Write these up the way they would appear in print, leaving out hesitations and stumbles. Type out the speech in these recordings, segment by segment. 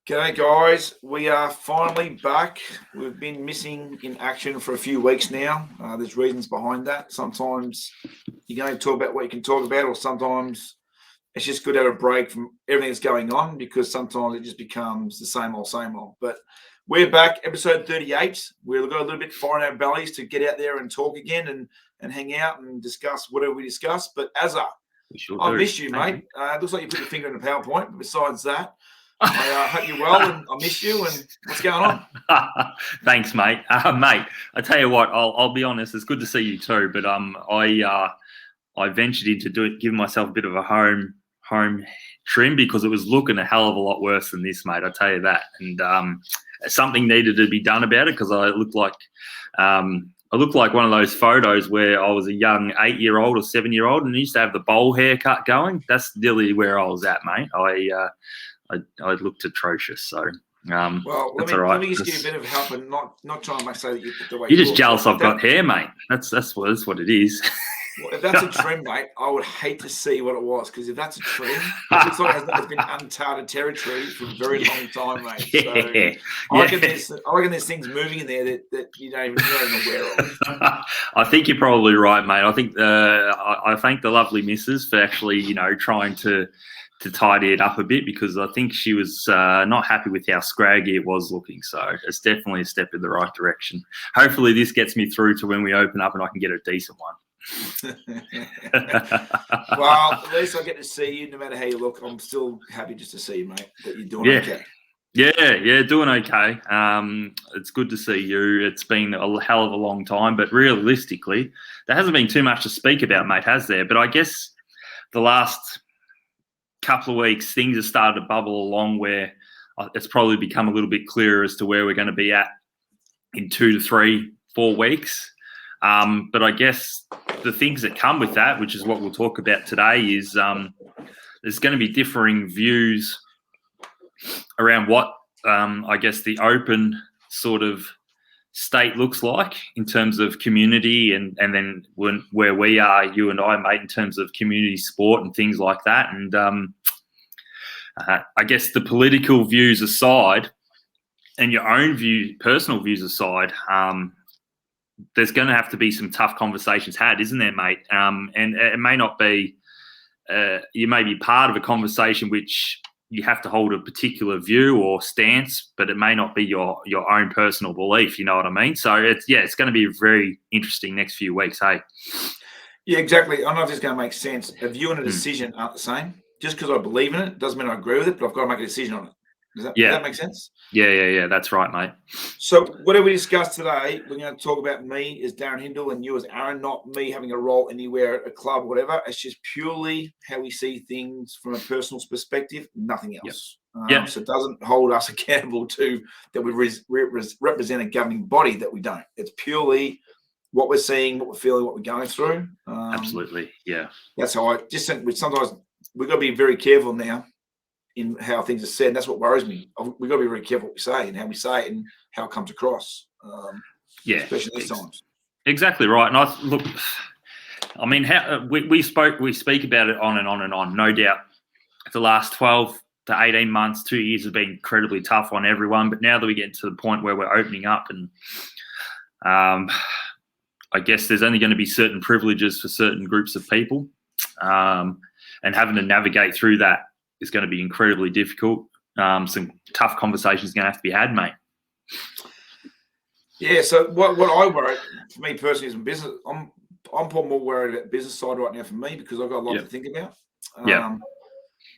G'day guys, we are finally back. We've been missing in action for a few weeks now. There's reasons behind that. Sometimes you can only talk about what you can talk about, or sometimes it's just good to have a break from everything that's going on, because sometimes it just becomes the same old, same old. But we're back, episode 38. We've got a little bit fire in our bellies to get out there and talk again and hang out and discuss whatever we discuss. But Azza, I missed you, mate. It looks like you put your finger in the PowerPoint. But besides that, I hope you're well, and I miss you. And what's going on? Thanks, mate. Mate, I tell you what, I'll be honest. It's good to see you too. But I ventured into giving myself a bit of a home trim, because it was looking a hell of a lot worse than this, mate. I tell you that. And something needed to be done about it, because I looked like one of those photos where I was a young 8-year-old or 7-year-old and used to have the bowl haircut going. That's nearly where I was at, mate. I looked atrocious, so well, that's all right. Let me just give you a bit of help, and not trying to say that you the way you're just jealous I've got hair, mate. That's what it is. Well, if that's a trim, mate, I would hate to see what it was, because if that's a trim, it looks like it's been uncharted territory for a very long time, mate. Yeah. So I reckon there's things moving in there that you don't even know aware of. I think you're probably right, mate. I think I thank the lovely missus for actually, trying to tidy it up a bit, because I think she was not happy with how scraggy it was looking. So it's definitely a step in the right direction. Hopefully this gets me through to when we open up and I can get a decent one. Well, at least I get to see you no matter how you look. I'm still happy just to see you, mate, that you're doing okay. Yeah, doing okay. It's good to see you. It's been a hell of a long time, but realistically, there hasn't been too much to speak about, mate, has there? But I guess the last couple of weeks, things have started to bubble along where it's probably become a little bit clearer as to where we're going to be at in 2 to 3, 4 weeks. But I guess the things that come with that, which is what we'll talk about today, is there's going to be differing views around what I guess the open sort of state looks like in terms of community, and then where we are, you and I, mate, in terms of community sport and things like that. And I guess the political views aside, and your own personal views aside, there's going to have to be some tough conversations had, isn't there, mate? And it may not be, you may be part of a conversation which you have to hold a particular view or stance, but it may not be your own personal belief. You know what I mean? So it's going to be a very interesting next few weeks. Hey. Yeah, exactly. I don't know if it's going to make sense. A view and a decision aren't the same. Just because I believe in it doesn't mean I agree with it, but I've got to make a decision on it. Does that make sense? Yeah. That's right, mate. So whatever we discussed today, we're going to talk about me as Darren Hindle and you as Aaron, not me having a role anywhere at a club, whatever. It's just purely how we see things from a personal perspective, nothing else. So it doesn't hold us accountable to that we represent a governing body that we don't. It's purely what we're seeing, what we're feeling, what we're going through. Absolutely, yeah. That's how I just think sometimes we've got to be very careful now in how things are said. And that's what worries me. We've got to be very careful what we say and how we say it and how it comes across. Especially these times. Exactly right. And I mean, how we speak about it on and on and on. No doubt, the last 12 to 18 months, 2 years have been incredibly tough on everyone. But now that we get to the point where we're opening up, and I guess there's only going to be certain privileges for certain groups of people, and having to navigate through that is going to be incredibly difficult. Some tough conversations are going to have to be had, mate. Yeah, so what I worry, for me personally, is in business, I'm probably more worried about the business side right now for me, because I've got a lot to think about. And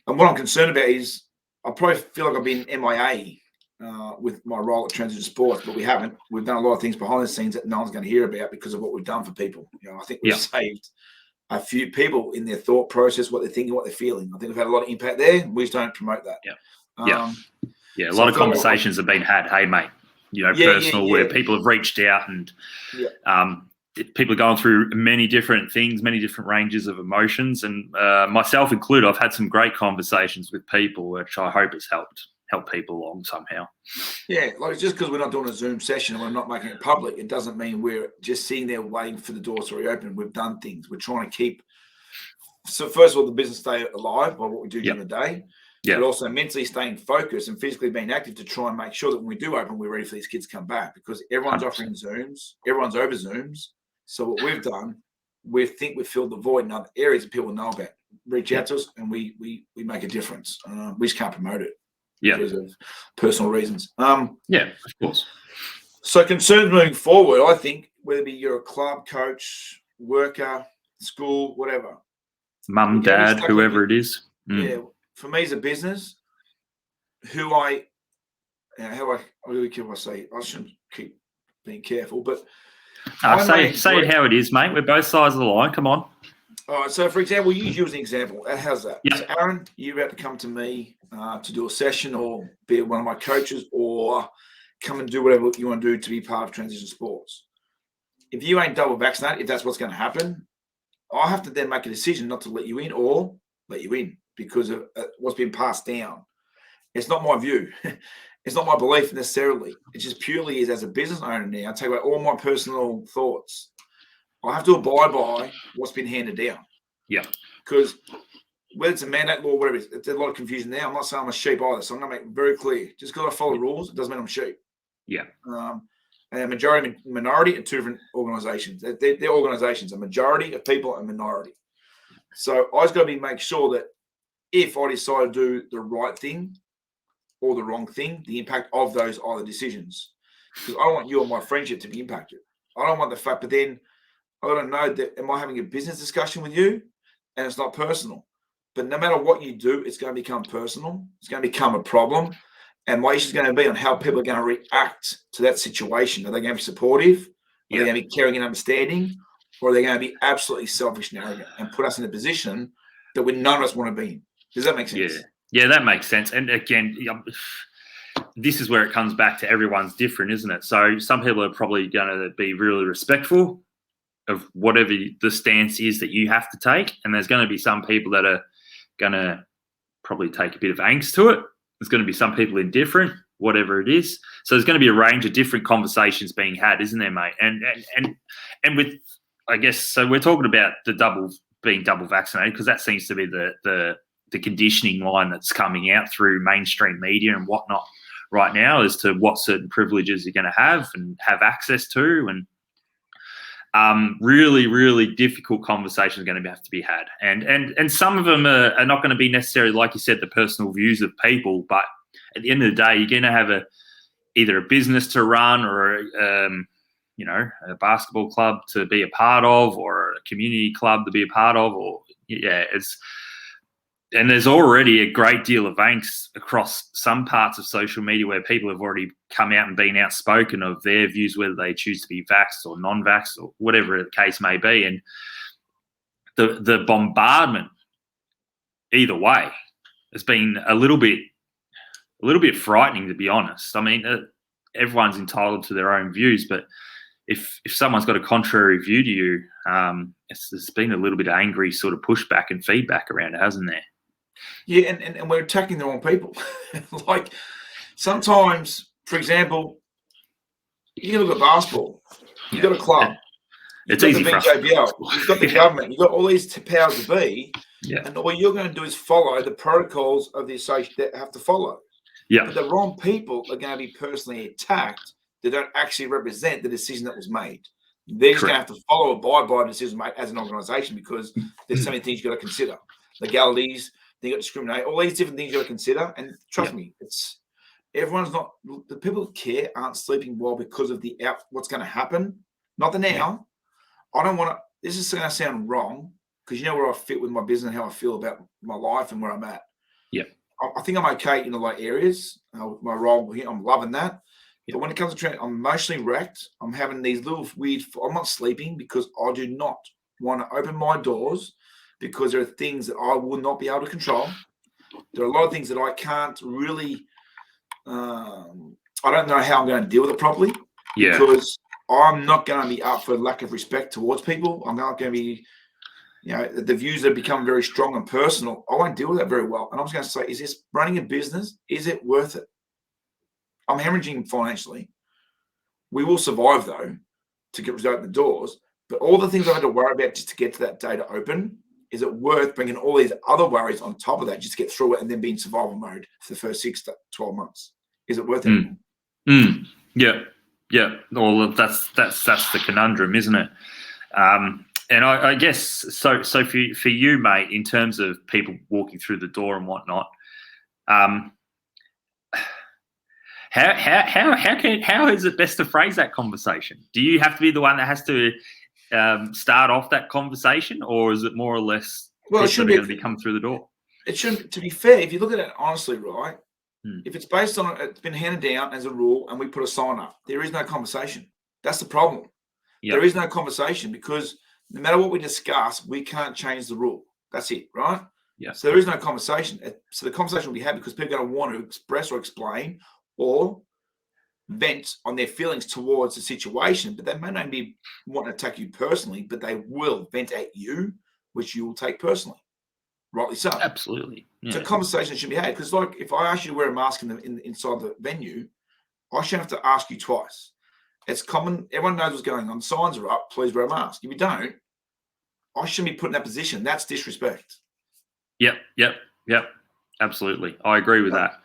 what I'm concerned about is I probably feel like I've been MIA with my role at Transition Sports, but we haven't. We've done a lot of things behind the scenes that no one's going to hear about because of what we've done for people. I think we've saved a few people in their thought process, what they're thinking, what they're feeling. I think we've had a lot of impact there. We just don't promote that. A lot of conversations have been had, hey, mate, personal, where people have reached out and people are going through many different things, many different ranges of emotions. And myself included, I've had some great conversations with people, which I hope has helped people along somehow. Yeah, like just because we're not doing a Zoom session and we're not making it public, it doesn't mean we're just sitting there waiting for the doors to reopen. We've done things. We're trying to keep. So first of all, the business stay alive by what we do during the day. Yeah. but also mentally staying focused and physically being active to try and make sure that when we do open, we're ready for these kids to come back, because everyone's 100%. offering Zooms, everyone's over Zooms. So what we've done, we think we've filled the void in other areas that people know about. Reach out to us, and we make a difference. We just can't promote it because of personal reasons. Yeah, of course. So concerns moving forward, I think, whether you're a club, coach, worker, school, whatever, mum, dad, whoever it is. Yeah, for me as a business, how I really can I say, I shouldn't keep being careful, but say it how it is, mate. We're both sides of the line. Come on. All right. So, for example, use you as an example. How's that? Yeah. So, Aaron, you're about to come to me to do a session, or be one of my coaches, or come and do whatever you want to do to be part of transition sports. If you ain't double vaccinated, if that's what's going to happen, I have to then make a decision not to let you in or let you in because of what's been passed down. It's not my view. It's not my belief necessarily. It just purely is as a business owner now. I take away all my personal thoughts. I have to abide by what's been handed down. Yeah. Because whether it's a mandate law, whatever it is, there's a lot of confusion now. I'm not saying I'm a sheep either, so I'm going to make it very clear. Just because I follow rules, it doesn't mean I'm sheep. Yeah. And a majority and minority are two different organisations. They're organisations, a majority of people and minority. So I just got to make sure that if I decide to do the right thing or the wrong thing, the impact of those other decisions. Because I don't want you or my friendship to be impacted. I don't want the fact, but then I got to know that, am I having a business discussion with you? And it's not personal. But no matter what you do, it's going to become personal. It's going to become a problem. And my issue is going to be on how people are going to react to that situation. Are they going to be supportive? Are they going to be caring and understanding? Or are they going to be absolutely selfish and arrogant and put us in a position that we none of us want to be in? Does that make sense? Yeah, that makes sense. And again, this is where it comes back to everyone's different, isn't it? So some people are probably going to be really respectful of whatever the stance is that you have to take. And there's going to be some people that are going to probably take a bit of angst to it. There's going to be some people indifferent, whatever it is. So there's going to be a range of different conversations being had, isn't there, mate? And with, I guess, so we're talking about being double vaccinated, because that seems to be the conditioning line that's coming out through mainstream media and whatnot right now as to what certain privileges you're going to have and have access to. And really, really difficult conversations are going to have to be had. And some of them are not going to be necessarily, like you said, the personal views of people. But at the end of the day, you're going to have either a business to run or, a basketball club to be a part of, or a community club to be a part of. And there's already a great deal of angst across some parts of social media where people have already come out and been outspoken of their views, whether they choose to be vaxxed or non-vaxxed or whatever the case may be. And the bombardment either way has been a little bit frightening, to be honest. I mean, everyone's entitled to their own views, but if someone's got a contrary view to you, there's been a little bit of angry sort of pushback and feedback around it, hasn't there? Yeah, and we're attacking the wrong people. Like sometimes, for example, you look at basketball. You've got a club. It's got easy the for us. BJBL. You've got the government. You've got all these powers to be. Yeah. And all you're going to do is follow the protocols of the association that have to follow. Yeah. But the wrong people are going to be personally attacked. They don't actually represent the decision that was made. They're just going to have to follow, abide by the decision made as an organisation, because there's so many things you've got to consider. Legalities, you got to discriminate, all these different things you got to consider. And trust me, everyone's not, the people that care aren't sleeping well because of what's going to happen. Not the now. I don't want to, this is going to sound wrong, because you know where I fit with my business and how I feel about my life and where I'm at. Yeah. I think I'm okay in a lot of areas. My role here, I'm loving that. But when it comes to training, I'm emotionally wrecked. I'm having these little I'm not sleeping because I do not want to open my doors, because there are things that I will not be able to control. There are a lot of things that I can't really, I don't know how I'm going to deal with it properly. Yeah. Because I'm not going to be up for lack of respect towards people. I'm not going to be, the views that become very strong and personal, I won't deal with that very well. And I was going to say, is this running a business? Is it worth it? I'm hemorrhaging financially. We will survive, though, to get open the doors. But all the things I had to worry about just to get to that day to open, is it worth bringing all these other worries on top of that just to get through it and then be in survival mode for the first 6 to 12 months? Is it worth it? Yeah. Well, that's the conundrum, isn't it? And I guess so for you, mate, in terms of people walking through the door and whatnot, how is it best to phrase that conversation? Do you have to be the one that has to start off that conversation, or is it more or less Well, it people shouldn't are going to be coming through the door? It shouldn't. To be fair, if you look at it honestly, right? If it's based on it's been handed down as a rule, and we put a sign up, there is no conversation. That's the problem. There is no conversation because no matter what we discuss, we can't change the rule. That's it, right? Yeah. So there is no conversation. So the conversation will be had because people are going to want to express or explain or vent on their feelings towards the situation, but they may not be wanting to attack you personally, but they will vent at you, which you will take personally. Rightly so. Absolutely. Yeah. So conversation should be had because, like, if I ask you to wear a mask inside the venue, I shouldn't have to ask you twice. It's common. Everyone knows what's going on. Signs are up. Please wear a mask. If you don't, I shouldn't be put in that position. That's disrespect. Yep. Absolutely. I agree with that.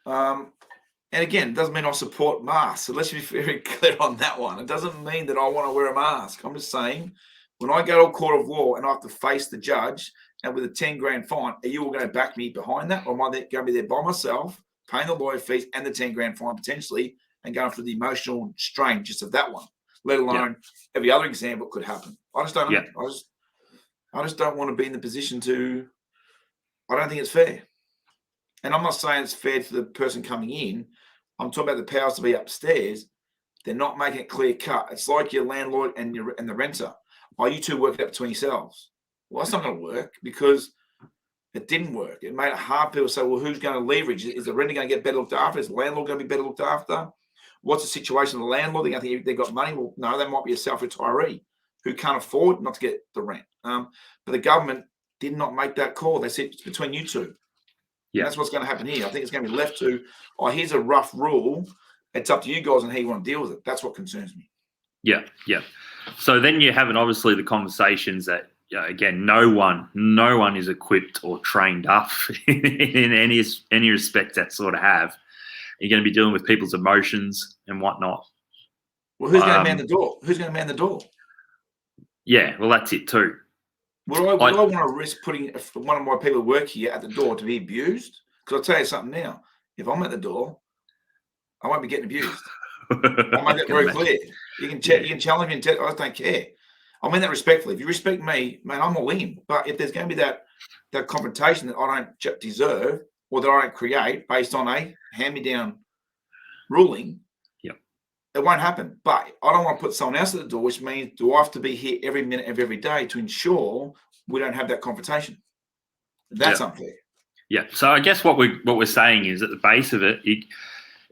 And again, it doesn't mean I support masks. So let's be very clear on that one. It doesn't mean that I want to wear a mask. I'm just saying, when I go to a court of law and I have to face the judge and with a 10 grand fine, are you all going to back me behind that? Or am I going to be there by myself, paying the lawyer fees and the 10 grand fine potentially, and going through the emotional strain just of that one, let alone every other example could happen? I just don't know. I just don't want to be in the position to, I don't think it's fair. And I'm not saying it's fair for the person coming in. I'm talking about the powers to be upstairs. They're not making it clear cut. It's like your landlord and the renter. Oh, you two work it out between yourselves. Well, that's not going to work because it didn't work. It made it hard. People say, well, who's going to leverage? Is the renter going to get better looked after? Is the landlord going to be better looked after? What's the situation of the landlord? They're going to think they've got money. Well, no, they might be a self-retiree who can't afford not to get the rent. But the government did not make that call. They said it's between you two. Yeah. And that's what's going to happen here. I think it's going to be left to, oh, here's a rough rule. It's up to you guys and how you want to deal with it. That's what concerns me. Yeah. So then you're having obviously the conversations that, again, no one is equipped or trained up in any respect that sort of have. You're going to be dealing with people's emotions and whatnot. Well, who's going to man the door? Who's going to man the door? Yeah, well, that's it too. Would I want to risk putting one of my people who work here at the door to be abused? Because I'll tell you something now. If I'm at the door, I won't be getting abused. I'll make that very clear. You can challenge me and tell, I just don't care. I mean that respectfully. If you respect me, man, I'm all in. But if there's going to be that confrontation that I don't deserve or that I don't create based on a hand-me-down ruling, it won't happen. But I don't want to put someone else at the door, which means do I have to be here every minute of every day to ensure we don't have that confrontation? That's unfair. Yeah. So I guess what we're saying is at the base of it,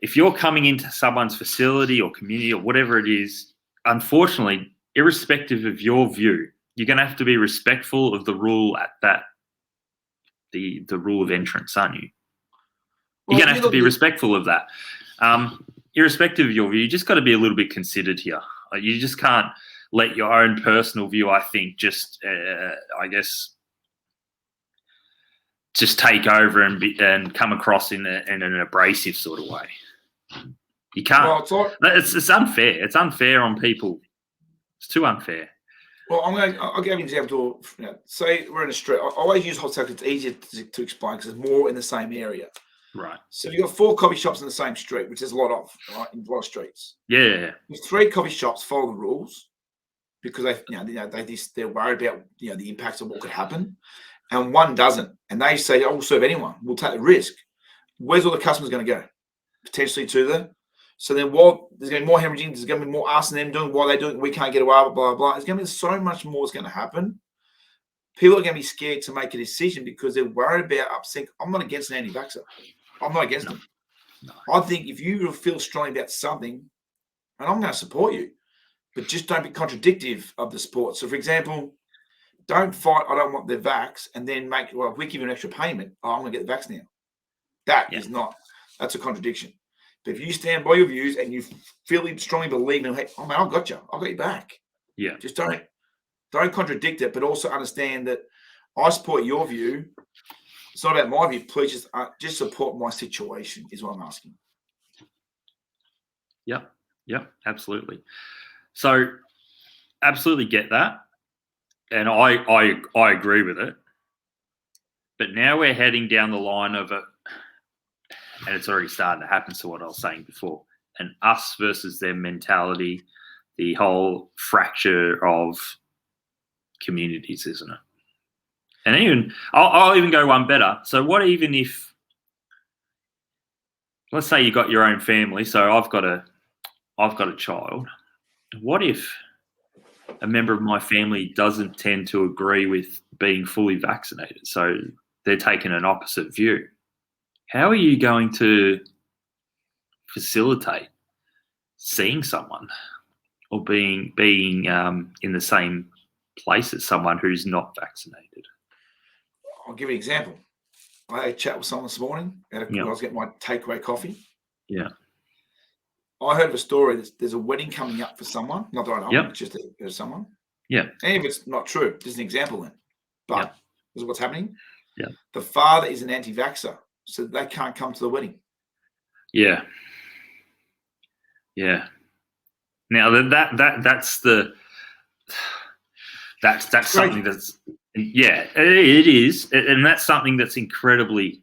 if you're coming into someone's facility or community or whatever it is, unfortunately, irrespective of your view, you're going to have to be respectful of the rule at that, the rule of entrance, aren't you? You're going to have to be respectful of that. Irrespective of your view, you just got to be a little bit considered here. You just can't let your own personal view, I think, just take over and come across in an abrasive sort of way. You can't. Well, it's unfair. It's unfair on people. It's too unfair. Well, I'll give you an example. Say we're in a street. I always use hot because it's easier to explain because it's more in the same area. Right. So you've got 4 coffee shops in the same street, which there's a lot of, right, in a lot of streets. Yeah. There's 3 coffee shops follow the thrules because they're worried about the impacts of what could happen, and one doesn't, and they say, "Oh, we'll serve anyone. We'll take the risk." Where's all the customers going to go? Potentially to the. So then, while there's going to be more hemorrhaging, there's going to be more us and them doing while they do it. We can't get away, blah blah blah. There's going to be so much more that's going to happen. People are going to be scared to make a decision because they're worried about upsetting. I'm not against an anti-vaxxer. I'm not against them. No. I think if you feel strongly about something, and I'm going to support you, but just don't be contradictive of the sport. So, for example, don't fight, I don't want the vax, and then if we give you an extra payment, I'm going to get the vax now. That is not, that's a contradiction. But if you stand by your views and you feel strongly believe in, hey, oh man, I've got you. I've got your back. Yeah. Just don't contradict it, but also understand that I support your view. It's not about my view. Please just support my situation is what I'm asking. Yep, absolutely. So absolutely get that. And I agree with it. But now we're heading down the line of it, and it's already starting to happen. So what I was saying before, an us versus them mentality, the whole fracture of communities, isn't it? And even I'll even go one better. So what even if, let's say you got your own family. So I've got a child. What if a member of my family doesn't tend to agree with being fully vaccinated? So they're taking an opposite view. How are you going to facilitate seeing someone or being in the same place as someone who's not vaccinated? I'll give you an example. I had a chat with someone this morning. I was getting my takeaway coffee. Yeah. I heard of a story. There's a wedding coming up for someone. Not that I know. Yep. It's just there's someone. Yeah. And if it's not true, there's an example then. But this is what's happening. Yeah. The father is an anti-vaxxer, so they can't come to the wedding. Yeah. Yeah. Now that's something that's it is, and that's something that's incredibly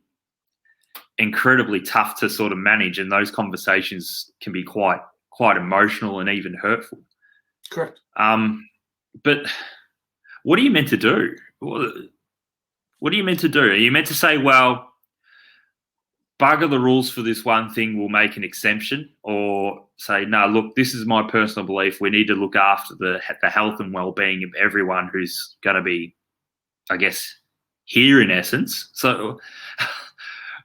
tough to sort of manage, and those conversations can be quite emotional and even hurtful. Correct. But what are you meant to do? What are you meant to do? Are you meant to say, well, bugger the rules for this one thing, we'll make an exemption, or say, no, look, this is my personal belief. We need to look after the health and well-being of everyone who's going to be, I guess, here in essence. So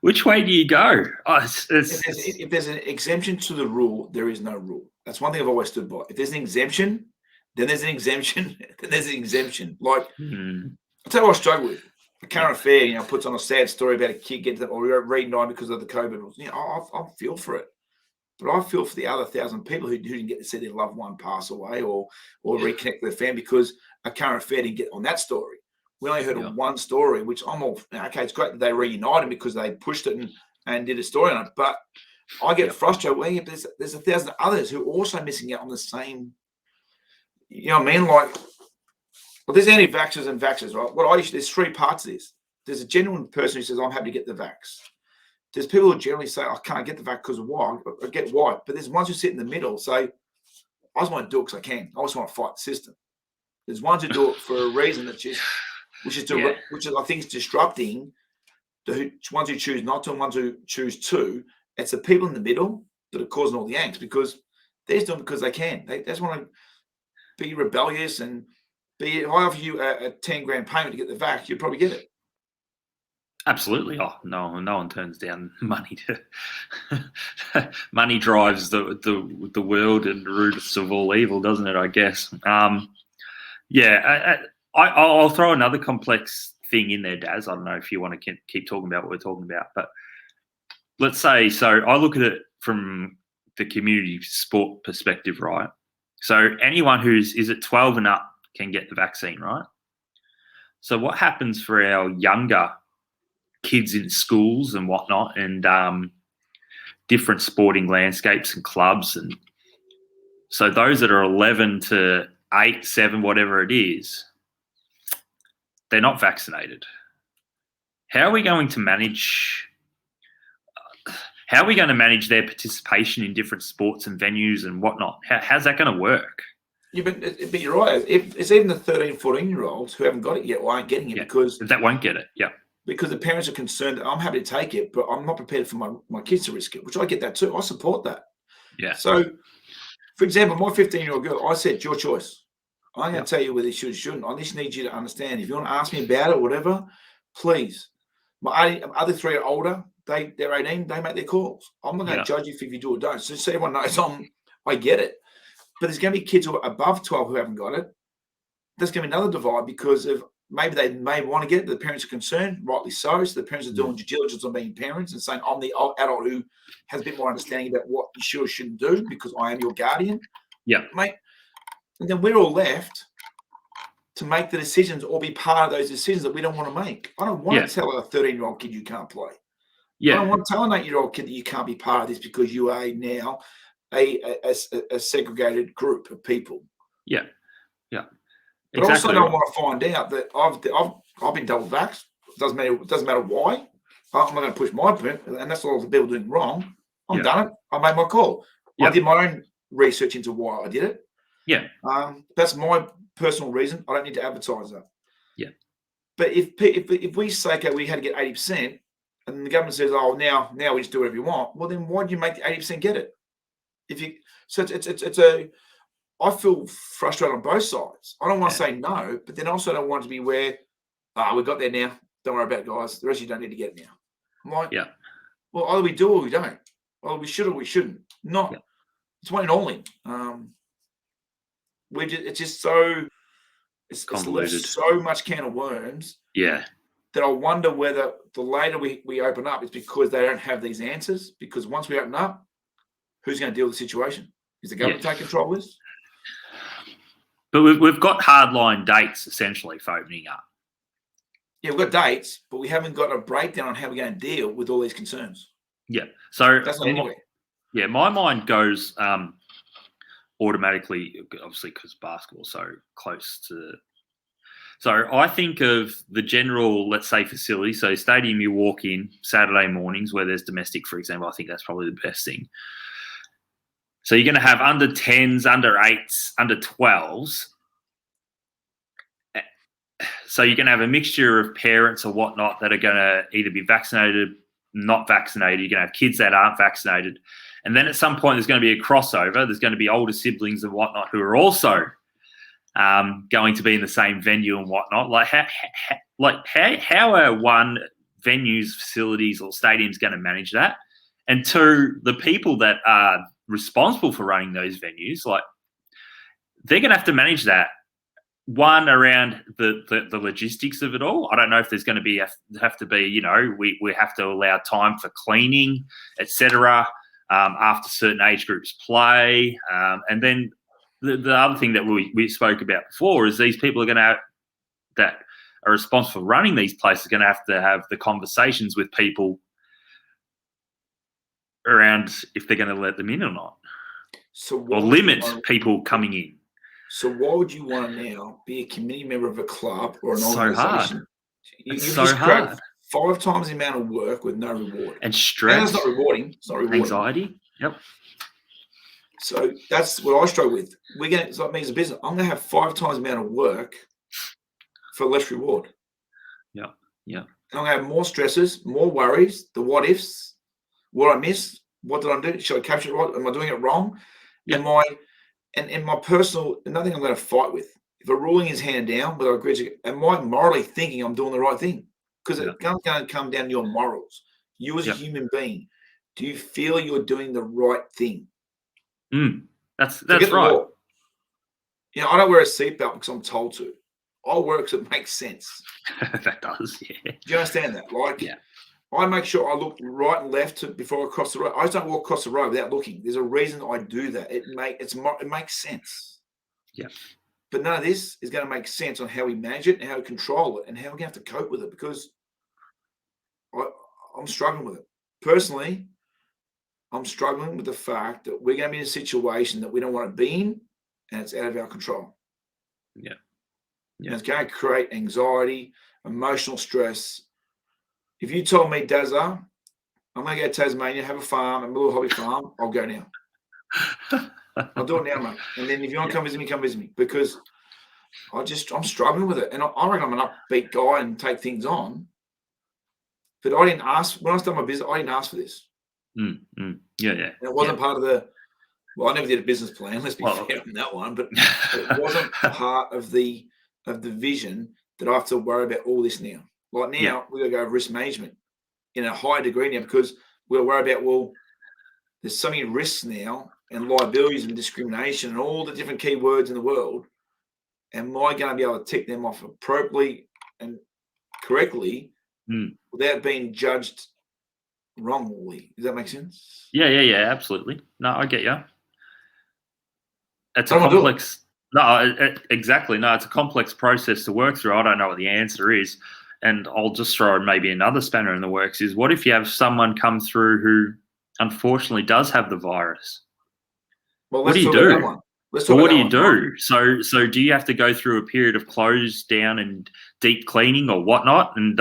which way do you go? If there's an exemption to the rule, there is no rule. That's one thing I've always stood by. If there's an exemption, then there's an exemption. Then there's an exemption. Like, I'll tell you what I struggle with. The current affair, puts on a sad story about a kid getting or re-9 because of the COVID rules. I feel for it. But I feel for the other 1,000 people who didn't get to see their loved one pass away or reconnect with their family because a current affair didn't get on that story. We only heard of one story, which I'm all, okay, it's great that they reunited because they pushed it and did a story on it. But I get frustrated. Well, there's 1,000 others who are also missing out on the same, you know what I mean? Like, well, there's anti-vaxxers and vaxxers, right? There's three parts of this. There's a genuine person who says, I'm happy to get the vax. There's people who generally say, I can't get the vax because of why. I get why. But there's ones who sit in the middle, say, I just want to do it because I can. I just want to fight the system. There's ones who do it for a reason which is I think is disrupting the ones who choose not to and ones who choose to. It's the people in the middle that are causing all the angst because they're doing it because they can. They just want to be rebellious and if I offer you a 10 grand payment to get the vax, you'd probably get it. Absolutely. Oh, no one turns down money. Money drives the world and the roots of all evil, doesn't it? I guess. I'll throw another complex thing in there, Daz. I don't know if you want to keep talking about what we're talking about, but let's say, so I look at it from the community sport perspective, right? So anyone who's 12 and up can get the vaccine, right? So what happens for our younger kids in schools and whatnot and different sporting landscapes and clubs? And so those that are 11 to 8, 7, whatever it is, they're not vaccinated. How are we going to manage their participation in different sports and venues and whatnot? How's that going to work? Yeah, but you're right. It's even the 13, 14-year-olds who haven't got it yet or aren't getting it because that won't get it. Yeah. Because the parents are concerned that I'm happy to take it, but I'm not prepared for my kids to risk it, which I get that too. I support that. Yeah. So, for example, my 15-year-old girl, I said, it's your choice. I'm going to tell you whether you should or shouldn't. I just need you to understand. If you want to ask me about it or whatever, please. My other three are older. They're 18. They make their calls. I'm not going to judge you if you do or don't. So everyone knows I get it. But there's going to be kids who are above 12 who haven't got it. There's going to be another divide because of maybe they may want to get it. The parents are concerned, rightly so. So the parents are doing due diligence on being parents and saying, I'm the adult who has a bit more understanding about what you should or shouldn't do because I am your guardian. Yeah. Mate. And then we're all left to make the decisions or be part of those decisions that we don't want to make. I don't want Yeah. to tell a 13-year-old kid you can't play. I Yeah. don't want to tell an 8-year-old kid that you can't be part of this because you are now a segregated group of people. Yeah. Yeah. But Exactly. also don't want to find out that I've been double vaxxed. It doesn't matter why. I'm not going to push my point, and that's all the people doing wrong. I'm done it. I made my call. I did my own research into why I did it. Yeah. That's my personal reason. I don't need to advertise that. Yeah. But if we say, okay, we had to get 80%, and the government says, oh, now we just do whatever you want, well, then why do you make the 80% get it? I feel frustrated on both sides. I don't want to say no, but then also don't want it to be where, we got there now. Don't worry about it, guys. The rest of you don't need to get it now. I'm like, well, either we do or we don't. Well, we should or we shouldn't. It's one and all in. It's just so it's left so much can of worms. Yeah. That I wonder whether the later we open up, it's because they don't have these answers. Because once we open up, who's going to deal with the situation? Is the government take control of this? But we've got hardline dates essentially for opening up. Yeah, we've got dates, but we haven't got a breakdown on how we're going to deal with all these concerns. Yeah. So that's not anywhere. Yeah, my mind goes automatically, obviously, because basketball's so close to. So I think of the general, let's say, facility. So stadium you walk in Saturday mornings where there's domestic, for example. I think that's probably the best thing. So you're going to have under 10s, under 8s, under 12s. So you're going to have a mixture of parents or whatnot that are going to either be vaccinated, not vaccinated. You're going to have kids that aren't vaccinated. And then at some point there's going to be a crossover. There's going to be older siblings and whatnot who are also going to be in the same venue and whatnot. How are one, venues, facilities or stadiums going to manage that? And two, the people that are responsible for running those venues, like they're going to have to manage that. One, around the logistics of it all. I don't know if there's going to have to be, we have to allow time for cleaning, etc. After certain age groups play. And then the other thing that we spoke about before is these people that are responsible for running these places are going to have the conversations with people around if they're going to let them in or not. Or limit people coming in. So why would you want to now be a committee member of a club or an organisation? Hard. It's so hard. 5 times the amount of work with no reward. And stress. And it's not rewarding. It's not rewarding. Anxiety. Yep. So that's what I struggle with. It's like me as a business. I'm going to have 5 times the amount of work for less reward. Yeah. Yeah. And I'm going to have more stresses, more worries, the what ifs, what I miss, what did I do? Should I capture it right? Am I doing it wrong? Yeah. And my personal, nothing I'm going to fight with. If a ruling is handed down, but I agree, am I morally thinking I'm doing the right thing? Because it's going to come down to your morals. You as a human being, do you feel you're doing the right thing? That's right. I don't wear a seatbelt because I'm told to. I work because it makes sense. That does, yeah. Do you understand that? I make sure I look right and left before I cross the road. I just don't walk across the road without looking. There's a reason I do that. It makes sense. Yeah. But none of this is going to make sense on how we manage it and how we control it and how we're going to have to cope with it, because I'm struggling with it. Personally, I'm struggling with the fact that we're going to be in a situation that we don't want to be in, and it's out of our control. Yeah. And it's going to create anxiety, emotional stress. If you told me, Dazza, I'm going to go to Tasmania, have a farm, a little hobby farm, I'll go now. I'll do it now, mate. And then if you want to come visit me, because I'm struggling with it. And I reckon I'm an upbeat guy and take things on. But I didn't ask, when I started my business, I didn't ask for this. Yeah. And it wasn't part of I never did a business plan, let's be fair on that one, but it wasn't part of the vision that I have to worry about all this now. Like now, we've got to go over risk management in a high degree now, because we're worried about, there's so many risks now and liabilities and discrimination and all the different key words in the world. Am I going to be able to tick them off appropriately and correctly without being judged wrongly? Does that make sense? Yeah, absolutely. No, I get you. It's a complex. No, exactly. No, it's a complex process to work through. I don't know what the answer is. And I'll just throw maybe another spanner in the works is what if you have someone come through who unfortunately does have the virus? Well, What let's do you talk about that do? one. Let's Well, talk what about do that you one. Right? do? So do you have to go through a period of close down and deep cleaning or whatnot? And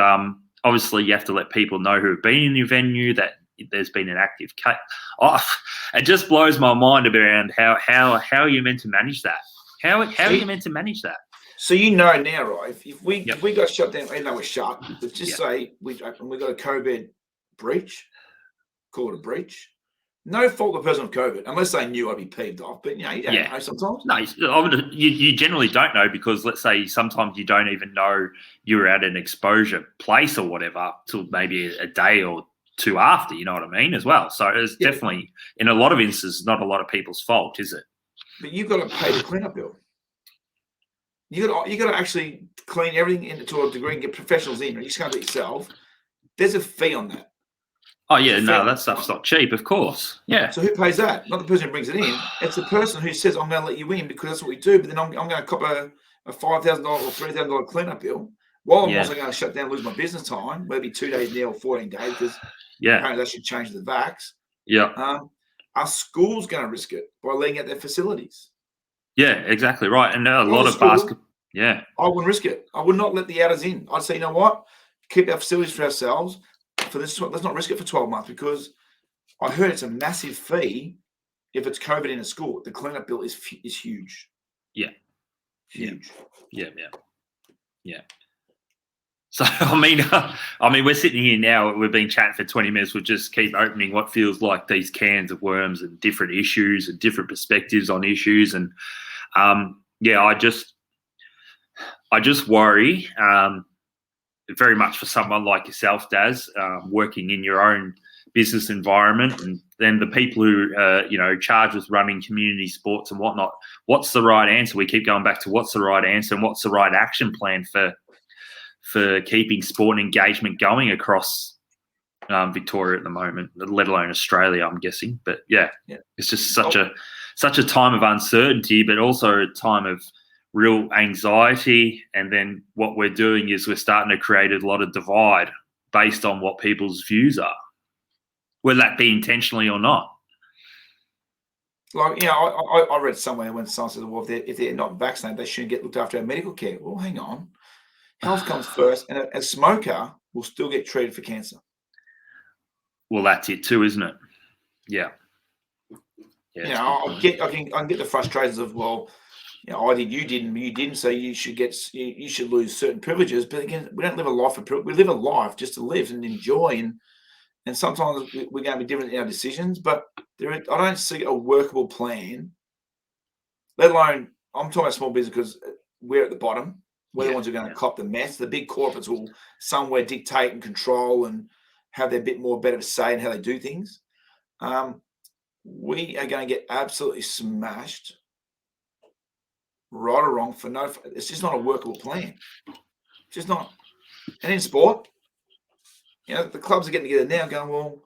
obviously, you have to let people know who have been in your venue that there's been an active case. Oh, it just blows my mind around how are you meant to manage that? How are you meant to manage that? So now, right? If we got shut down, even though we're shut, let's just say we got a COVID breach. Call it a breach. No fault of the person with COVID, unless they knew, I'd be peeved off. But you don't know sometimes. No, you generally don't know because let's say sometimes you don't even know you're at an exposure place or whatever till maybe a day or two after. You know what I mean, as well. So it's definitely in a lot of instances not a lot of people's fault, is it? But you've got to pay the cleanup bill. You got to actually clean everything to a degree and get professionals in. You just can't do it yourself. There's a fee on that. Oh yeah, no, that stuff's not cheap, of course. Yeah. So who pays that? Not the person who brings it in. It's the person who says, "I'm going to let you in because that's what we do." But then I'm going to cop a $5,000 or $3,000 cleanup bill. While I'm also going to shut down, lose my business time, maybe 2 days now or 14 days because apparently they should change the vax. Yeah. Our school's going to risk it by letting out their facilities. Yeah, exactly right. And a lot of basketball. Yeah. I wouldn't risk it. I would not let the outers in. I'd say, you know what? Keep our facilities for ourselves. For this, let's not risk it for 12 months because I heard it's a massive fee if it's COVID in a school. The cleanup bill is huge. Yeah. Huge. Yeah. So I mean, we're sitting here now. We've been chatting for 20 minutes. We just keep opening what feels like these cans of worms and different issues and different perspectives on issues. And I just worry very much for someone like yourself, Daz, working in your own business environment, and then the people who charged with running community sports and whatnot. What's the right answer? We keep going back to what's the right answer and what's the right action plan for keeping sport and engagement going across Victoria at the moment, let alone Australia, I'm guessing. But it's just such a time of uncertainty, but also a time of real anxiety. And then what we're doing is we're starting to create a lot of divide based on what people's views are, whether that be intentionally or not. Like, I read somewhere when someone said, well, if they're not vaccinated, they shouldn't get looked after our medical care. Well, hang on. Health comes first, and a smoker will still get treated for cancer. Well, that's it too, isn't it? Yeah. I can get the frustrations of, well, I did, you didn't, so you should lose certain privileges. But again, we don't live a life we live a life just to live and enjoy, and sometimes we're going to be different in our decisions. But I don't see a workable plan. Let alone, I'm talking about small business because we're at the bottom. We're the ones who are going to cop the mess. The big corporates will somewhere dictate and control and have their bit more better say in how they do things. We are going to get absolutely smashed, right or wrong, it's just not a workable plan. It's just not. And in sport, the clubs are getting together now going, well,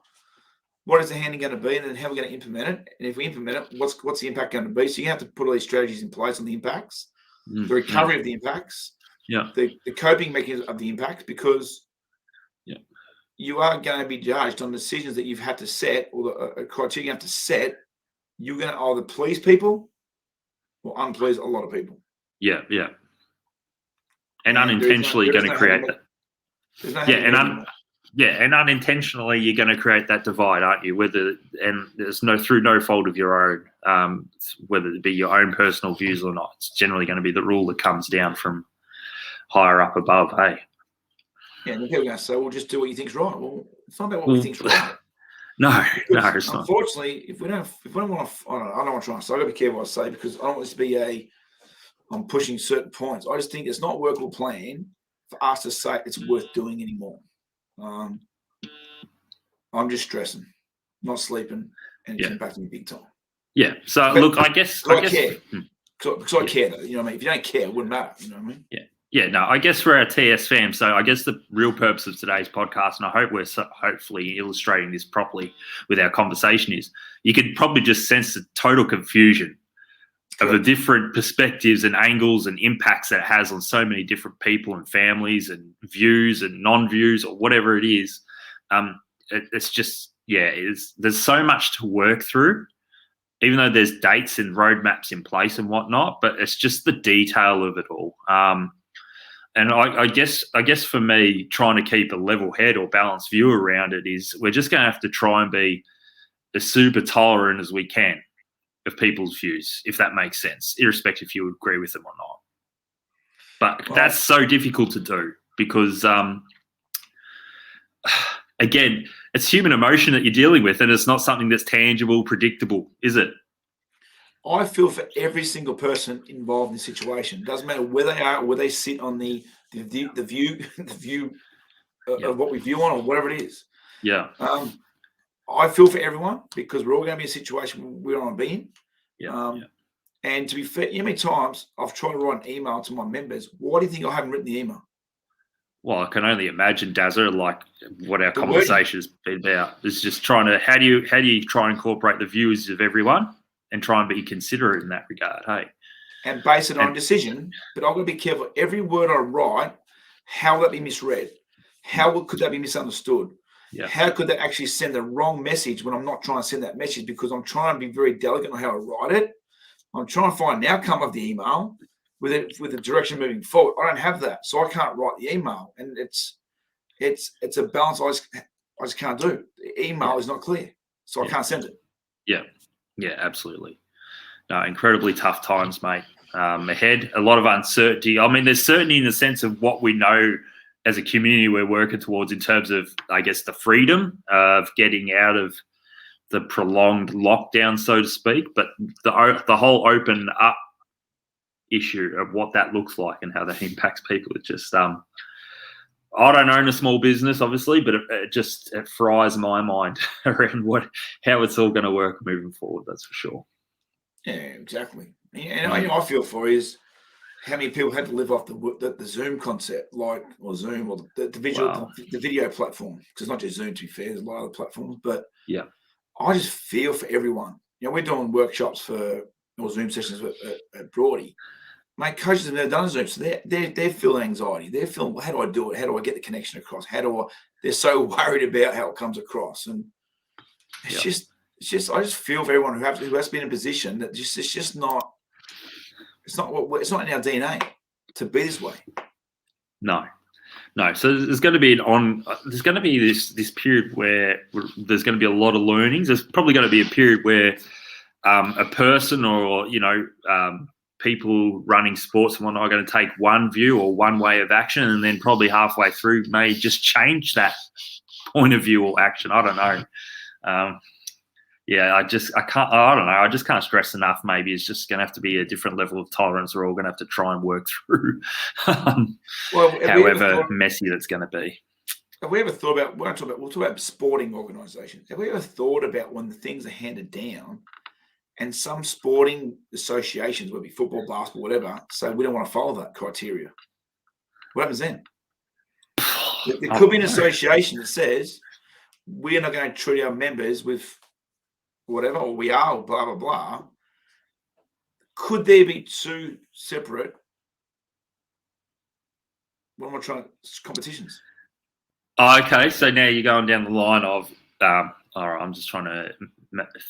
what is the handling going to be, and then how are we going to implement it? And if we implement it, what's the impact going to be? So you have to put all these strategies in place on the impacts, the recovery of the impacts, the coping mechanism of the impact, because you are going to be judged on decisions that you've had to set, or the criteria you have to set. You're going to either please people or unplease a lot of people. Yeah. And unintentionally going to create that. And unintentionally you're going to create that divide, aren't you? And there's through no fault of your own, whether it be your own personal views or not. It's generally going to be the rule that comes down from higher up above. Hey. Yeah, and people are going to say, "Well, just do what you think's right." Well, it's not about what we think's right. No, it's not. Unfortunately, if we don't want to, I don't know what I'm trying to say. I've got to be careful what I say because I don't want this to be I'm pushing certain points. I just think it's not a workable plan for us to say it's worth doing anymore. I'm just stressing, not sleeping, and it's impacting me big time. Yeah. So look, I guess I care. Because I care, though. You know what I mean? If you don't care, it wouldn't matter. You know what I mean? Yeah. Yeah, no, I guess for our TS fam, so I guess the real purpose of today's podcast, and I hope we're hopefully illustrating this properly with our conversation, is you could probably just sense the total confusion of the different perspectives and angles and impacts that it has on so many different people and families and views and non-views or whatever it is. It's just, there's so much to work through, even though there's dates and roadmaps in place and whatnot, but it's just the detail of it all. And I guess for me, trying to keep a level head or balanced view around it is we're just going to have to try and be as super tolerant as we can of people's views, if that makes sense, irrespective if you agree with them or not. But that's so difficult to do because, again, it's human emotion that you're dealing with, and it's not something that's tangible, predictable, is it? I feel for every single person involved in the situation. It doesn't matter where they are or where they sit on the view of what we view on or whatever it is. Yeah. I feel for everyone because we're all going to be in a situation we don't want to be in. Yeah. And to be fair, you know how many times I've tried to write an email to my members? Why do you think I haven't written the email? Well, I can only imagine, Dazza, like what our conversation has been about is just trying to how do you try and incorporate the views of everyone and try and be considerate in that regard, hey? And base it on a decision, but I've got to be careful. Every word I write, how will that be misread? How could that be misunderstood? Yeah. How could that actually send the wrong message when I'm not trying to send that message because I'm trying to be very delicate on how I write it? I'm trying to find an outcome of the email with the direction moving forward. I don't have that, so I can't write the email, and it's a balance I just can't do. The email is not clear, so I can't send it. Yeah, absolutely. No, incredibly tough times, mate. Ahead, a lot of uncertainty. I mean, there's certainty in the sense of what we know as a community we're working towards in terms of, I guess, the freedom of getting out of the prolonged lockdown, so to speak, but the whole open up issue of what that looks like and how that impacts people. It just, I don't own a small business, obviously, but it fries my mind around how it's all going to work moving forward. That's for sure. Yeah, exactly. And I feel for is how many people had to live off the Zoom concept, or Zoom, or the video platform. Because it's not just Zoom, to be fair. There's a lot of other platforms, but yeah, I just feel for everyone. We're doing workshops or Zoom sessions at Broady. My coaches have never done Zoom, so they're feeling anxiety. They're feeling, well, how do I do it? How do I get the connection across? They're so worried about how it comes across, and it's just I just feel for everyone who has to be in a position that it's not in our DNA to be this way. No. So there's going to be this period where there's going to be a lot of learnings. There's probably going to be a period where a person or people running sports and whatnot are going to take one view or one way of action, and then probably halfway through may just change that point of view or action. I don't know. I don't know. I just can't stress enough. Maybe it's just going to have to be a different level of tolerance we're all going to have to try and work through, however messy that's going to be. Have we ever thought about, we'll talk about sporting organisations. Have we ever thought about when the things are handed down and some sporting associations, whether it be football, basketball, whatever, say we don't want to follow that criteria? What happens then? There could be an association that says we're not going to treat our members with whatever, or we are, or blah, blah, blah. Could there be two separate, what am I trying to, competitions? Okay, so now you're going down the line of, all right, I'm just trying to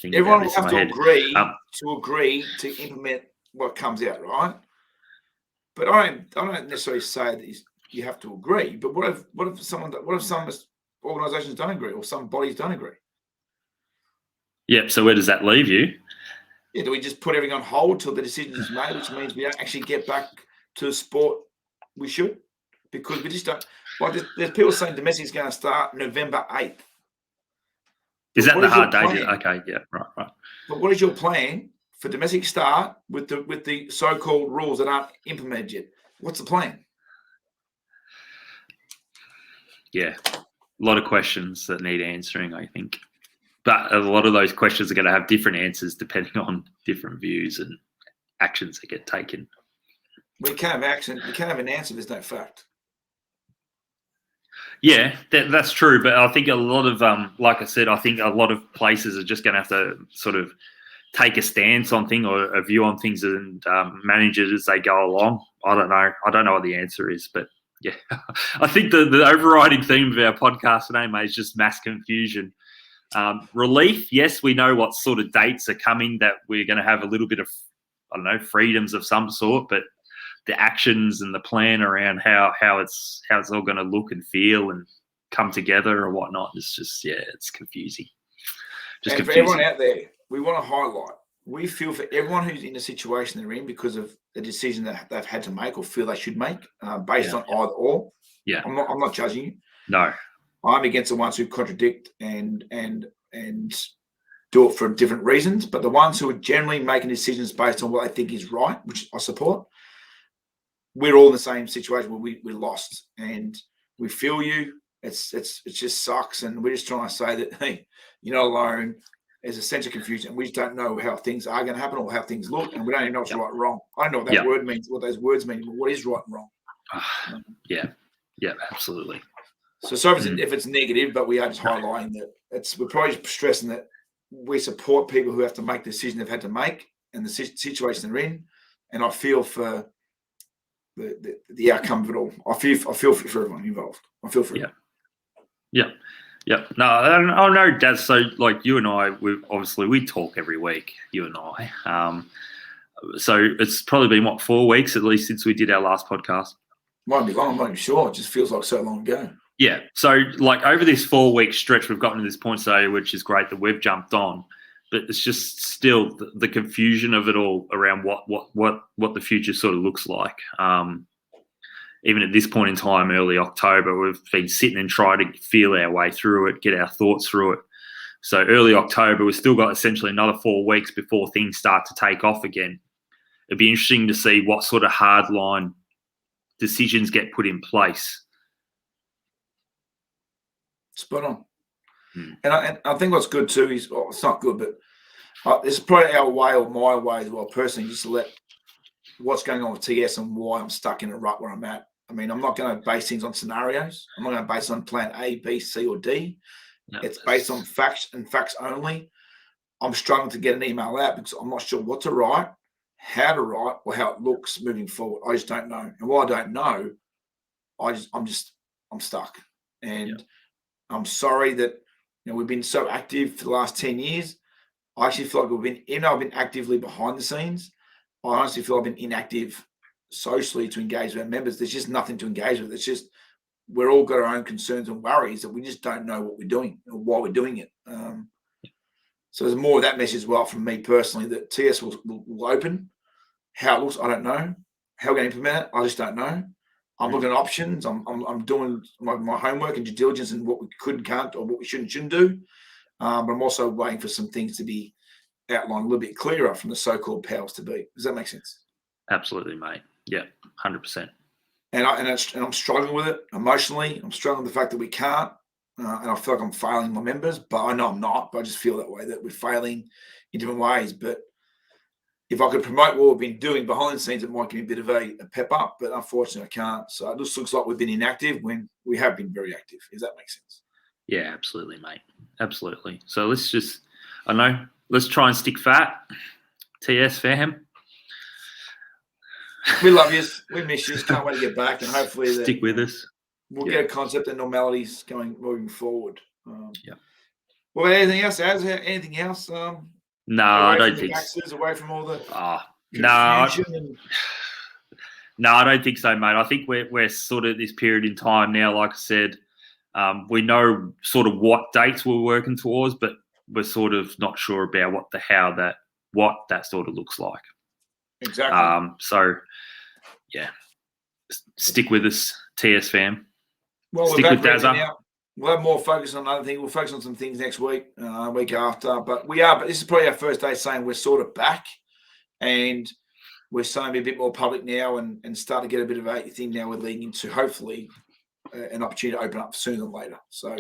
think. Everyone will have to agree to implement what comes out, right? But I don't necessarily say that you have to agree. But what if some organisations don't agree, or some bodies don't agree? Yeah. So where does that leave you? Yeah. Do we just put everything on hold till the decision is made, which means we don't actually get back to the sport we should? Because we just don't. Like there's people saying domestic is going to start November 8th. Is that the hard date? Okay. Yeah. Right. But what is your plan for domestic start with the so-called rules that aren't implemented yet? What's the plan? Yeah, a lot of questions that need answering, I think. But a lot of those questions are going to have different answers depending on different views and actions that get taken. We can't have action. We can't have an answer. There's no fact. Yeah, that's true. But I think a lot of, like I said, I think a lot of places are just going to have to sort of take a stance on things or a view on things and manage it as they go along. I don't know. I don't know what the answer is, but yeah, I think the overriding theme of our podcast today, mate, is just mass confusion. Relief, yes, we know what sort of dates are coming that we're going to have a little bit of, I don't know, freedoms of some sort, but the actions and the plan around how it's all going to look and feel and come together or whatnot is just, yeah, it's confusing. Just and confusing. For everyone out there, we want to highlight, we feel for everyone who's in the situation they're in because of the decision that they've had to make or feel they should make based on either or. Yeah. I'm not judging you. No. I'm against the ones who contradict and do it for different reasons, but the ones who are generally making decisions based on what they think is right, which I support, we're all in the same situation where we're lost and we feel you. It just sucks, and we're just trying to say that, hey, you're not alone. There's a sense of confusion. We just don't know how things are going to happen or how things look, and we don't even know what's right and wrong. I don't know what that word means, what those words mean, but what is right and wrong? Yeah, absolutely. So sorry if it's negative, but we are just highlighting that we're probably stressing that we support people who have to make the decision they've had to make and the situation they're in, and I feel for the outcome of it all. I feel for everyone involved. I feel for it. Yeah. No, I know, Daz. So, like you and I, we talk every week. You and I. So it's probably been 4 weeks at least since we did our last podcast. Might be long. I'm not even sure. It just feels like so long ago. Yeah. So, like over this 4-week stretch, we've gotten to this point today, which is great that we've jumped on. But it's just still the confusion of it all around what the future sort of looks like. Even at this point in time, early October, we've been sitting and trying to feel our way through it, get our thoughts through it. So early October, we've still got essentially another 4 weeks before things start to take off again. It'd be interesting to see what sort of hardline decisions get put in place. Spot on. And I think what's good too is, it's not good, but this is probably our way or my way as well, personally, just to let what's going on with TS and why I'm stuck in a rut where I'm at. I mean, I'm not going to base things on scenarios. I'm not going to base it on plan A, B, C, or D. No, it's based on facts and facts only. I'm struggling to get an email out because I'm not sure what to write, how to write, or how it looks moving forward. I just don't know. And while I don't know, I'm stuck. And I'm sorry that we've been so active for the last 10 years. I actually feel like I've been actively behind the scenes. I honestly feel I've been inactive socially to engage with our members. There's just nothing to engage with. It's just we're all got our own concerns and worries that we just don't know what we're doing or why we're doing it. So there's more of that message as well from me personally that TS will open. How it looks, I don't know. How we're going to implement it, I just don't know. I'm looking at options. I'm doing my homework and due diligence and what we could and can't or what we should and shouldn't do. But I'm also waiting for some things to be outlined a little bit clearer from the so-called powers to be. Does that make sense? Absolutely, mate. Yeah, 100%. And I'm struggling with it emotionally. I'm struggling with the fact that we can't, and I feel like I'm failing my members. But I know I'm not. But I just feel that way, that we're failing in different ways. But if I could promote what we've been doing behind the scenes, it might give me a bit of a pep up. But unfortunately, I can't. So it just looks like we've been inactive when we have been very active. If that makes sense. Yeah, absolutely, mate. Absolutely. So let's just, I know, let's try and stick fat. TS fam. We love you. We miss you. Can't wait to get back, and hopefully stick with us. We'll get a concept of normalities moving forward. Yeah. Well, anything else? Anything else? No, I don't think so. Away from all the no, I don't think so, mate. I think we're sort of at this period in time now. Like I said, we know sort of what dates we're working towards, but we're sort of not sure about what that sort of looks like. Exactly. So, yeah, stick with us, TS fam. Well, stick with Dazza. We'll have more focus on other things. We'll focus on some things next week, week after. But this is probably our first day saying we're sort of back, and we're starting to be a bit more public now, and start to get a bit of a thing now. We're leading into hopefully an opportunity to open up sooner than later. So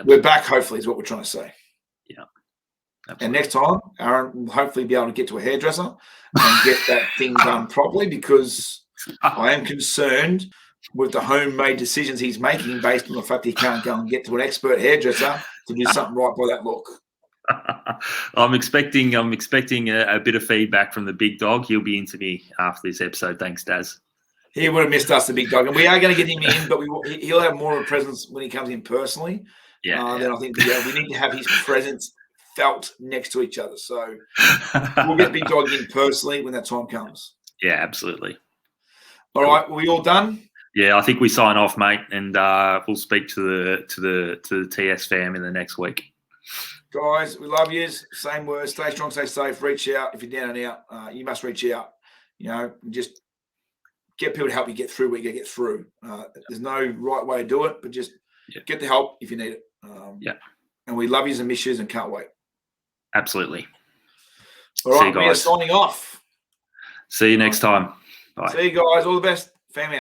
we're back. Hopefully, is what we're trying to say. Yeah. Absolutely. And next time, Aaron will hopefully be able to get to a hairdresser and get that thing done properly, because I am concerned with the homemade decisions he's making based on the fact he can't go and get to an expert hairdresser to do something right by that look. I'm expecting a bit of feedback from the big dog. He'll be into me after this episode. Thanks, Daz. He would have missed us, the big dog, and we are going to get him in, but he'll have more of a presence when he comes in personally. Then I think we need to have his presence felt next to each other. So we'll get big dog in personally when that time comes. Yeah, absolutely. All right, we all done? Yeah, I think we sign off, mate, and we'll speak to the TS fam in the next week. Guys, we love you. Same words. Stay strong, stay safe. Reach out if you're down and out. You must reach out. Just get people to help you get through what you get through. There's no right way to do it, but just get the help if you need it. And we love you and miss you and can't wait. Absolutely. All right, we are signing off. See you next time. Bye. See you guys. All the best. Family.